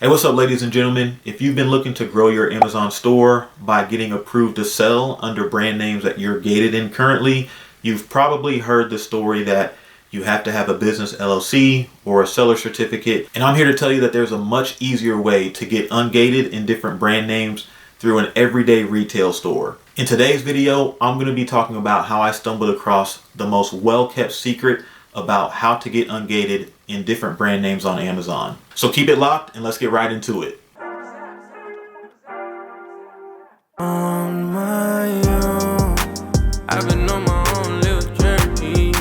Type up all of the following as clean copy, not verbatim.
Hey, what's up, ladies and gentlemen? If you've been looking to grow your Amazon store by getting approved to sell under brand names that you're gated in currently, you've probably heard the story that you have to have a business LLC or a seller certificate. And I'm here to tell you that there's a much easier way to get ungated in different brand names through an everyday retail store. In today's video, I'm going to be talking about how I stumbled across the most well-kept secret about how to get ungated in different brand names on Amazon. So keep it locked and let's get right into it. On my own, I've been on my own little journey.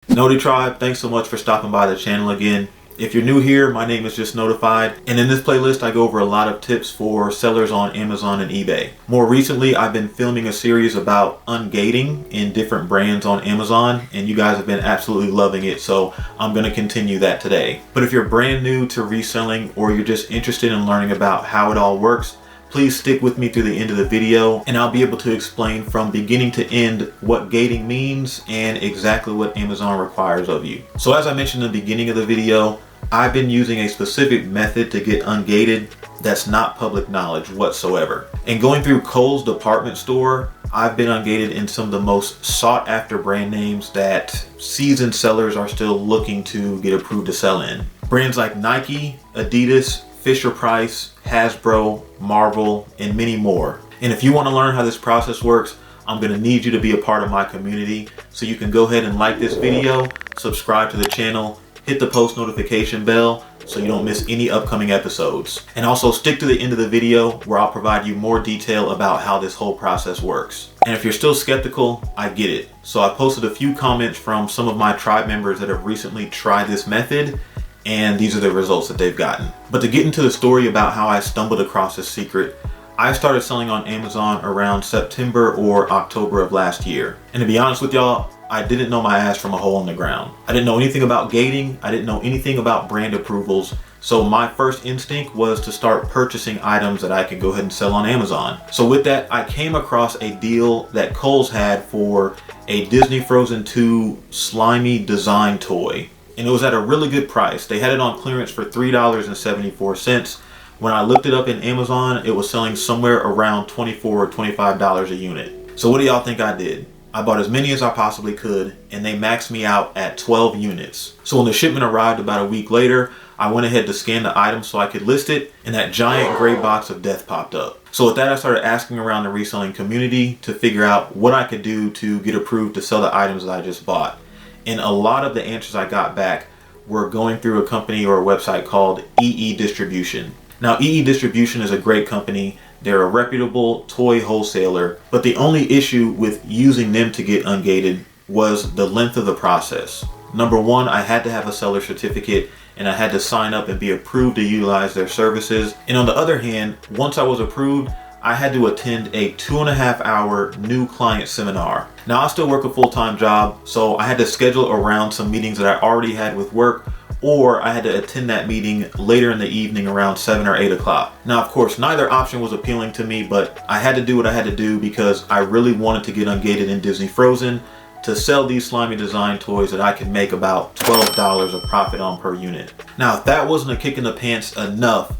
NOTI Tribe, thanks so much for stopping by the channel again. If you're new here, my name is Just Notified, and in this playlist I go over a lot of tips for sellers on Amazon and eBay. More recently, I've been filming a series about ungating in different brands on Amazon, and you guys have been absolutely loving it, so I'm going to continue that today. But if you're brand new to reselling or you're just interested in learning about how it all works, please stick with me through the end of the video and I'll be able to explain from beginning to end what gating means and exactly what Amazon requires of you. So as I mentioned in the beginning of the video, I've been using a specific method to get ungated that's not public knowledge whatsoever. And going through Kohls department store, I've been ungated in some of the most sought after brand names that seasoned sellers are still looking to get approved to sell in. Brands like Nike, Adidas, Fisher-Price, Hasbro, Marvel, and many more. And if you want to learn how this process works, I'm going to need you to be a part of my community. So you can go ahead and like this video, subscribe to the channel, hit the post notification bell so you don't miss any upcoming episodes. And also stick to the end of the video where I'll provide you more detail about how this whole process works. And if you're still skeptical, I get it. So I posted a few comments from some of my tribe members that have recently tried this method, and these are the results that they've gotten. But to get into the story about how I stumbled across this secret, I started selling on Amazon around September or October of last year. And to be honest with y'all, I didn't know my ass from a hole in the ground. I didn't know anything about gating. I didn't know anything about brand approvals. So my first instinct was to start purchasing items that I could go ahead and sell on Amazon. So with that, I came across a deal that Kohls had for a Disney Frozen 2 slimy design toy. And it was at a really good price. They had it on clearance for $3.74. When I looked it up in Amazon, it was selling somewhere around $24 or $25 a unit. So what do y'all think I did? I bought as many as I possibly could, and they maxed me out at 12 units. So when the shipment arrived about a week later, I went ahead to scan the item so I could list it, and that giant gray box of death popped up. So with that, I started asking around the reselling community to figure out what I could do to get approved to sell the items that I just bought. And a lot of the answers I got back were going through a company or a website called EE Distribution. Now, EE Distribution is a great company. They're a reputable toy wholesaler, but the only issue with using them to get ungated was the length of the process. Number one, I had to have a seller certificate and I had to sign up and be approved to utilize their services. And on the other hand, once I was approved, I had to attend a 2.5-hour new client seminar. Now I still work a full-time job, so I had to schedule around some meetings that I already had with work, or I had to attend that meeting later in the evening around 7 or 8 o'clock. Now, of course, neither option was appealing to me, but I had to do what I had to do because I really wanted to get ungated in Disney Frozen to sell these slimy design toys that I could make about $12 of profit on per unit. Now, if that wasn't a kick in the pants enough,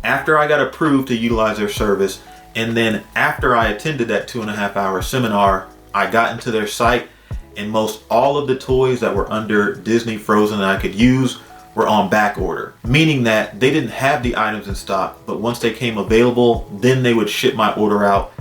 after I got approved to utilize their service, and then after I attended that 2.5-hour seminar, I got into their site, and most all of the toys that were under Disney Frozen that I could use were on back order, meaning that they didn't have the items in stock, but once they came available, then they would ship my order out,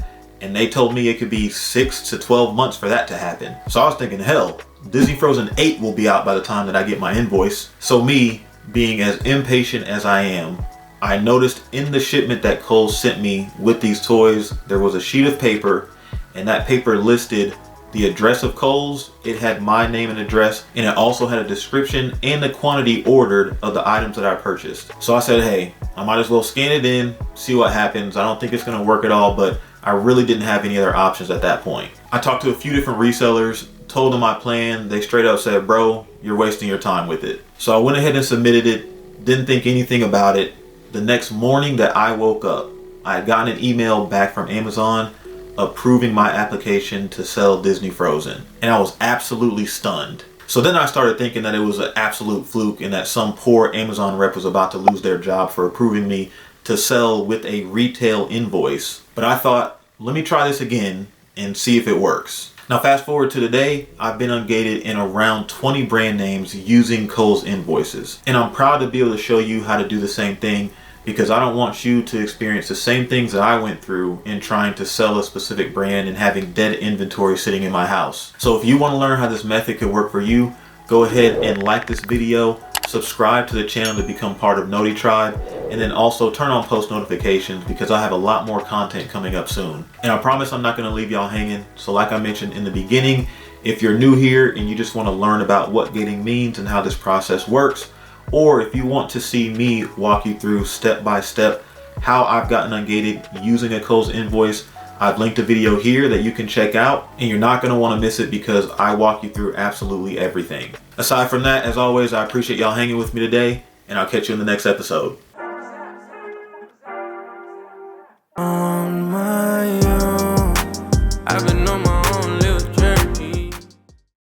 and they told me it could be 6 to 12 months for that to happen. So I was thinking, hell, Disney Frozen 8 will be out by the time that I get my invoice. So me, being as impatient as I am, I noticed in the shipment that Kohls sent me with these toys, there was a sheet of paper, and that paper listed the address of Kohls, it had my name and address, and it also had a description and the quantity ordered of the items that I purchased. So I said, hey, I might as well scan it in, see what happens. I don't think it's gonna work at all, but I really didn't have any other options at that point. I talked to a few different resellers, told them my plan. They straight up said, bro, you're wasting your time with it. So I went ahead and submitted it, didn't think anything about it. The next morning that I woke up, I had gotten an email back from Amazon approving my application to sell Disney Frozen. And I was absolutely stunned. So then I started thinking that it was an absolute fluke and that some poor Amazon rep was about to lose their job for approving me to sell with a retail invoice. But I thought, let me try this again and see if it works. Now fast forward to today, I've been ungated in around 20 brand names using Kohls invoices. And I'm proud to be able to show you how to do the same thing, because I don't want you to experience the same things that I went through in trying to sell a specific brand and having dead inventory sitting in my house. So if you want to learn how this method could work for you, go ahead and like this video, subscribe to the channel to become part of NOTI Tribe, and then also turn on post notifications because I have a lot more content coming up soon. And I promise I'm not going to leave y'all hanging. So like I mentioned in the beginning, if you're new here and you just want to learn about what gating means and how this process works, or if you want to see me walk you through step by step how I've gotten ungated using a Kohls invoice, I've linked a video here that you can check out, and you're not going to want to miss it because I walk you through absolutely everything. Aside from that, as always, I appreciate y'all hanging with me today, and I'll catch you in the next episode. On my own, I've been on my own.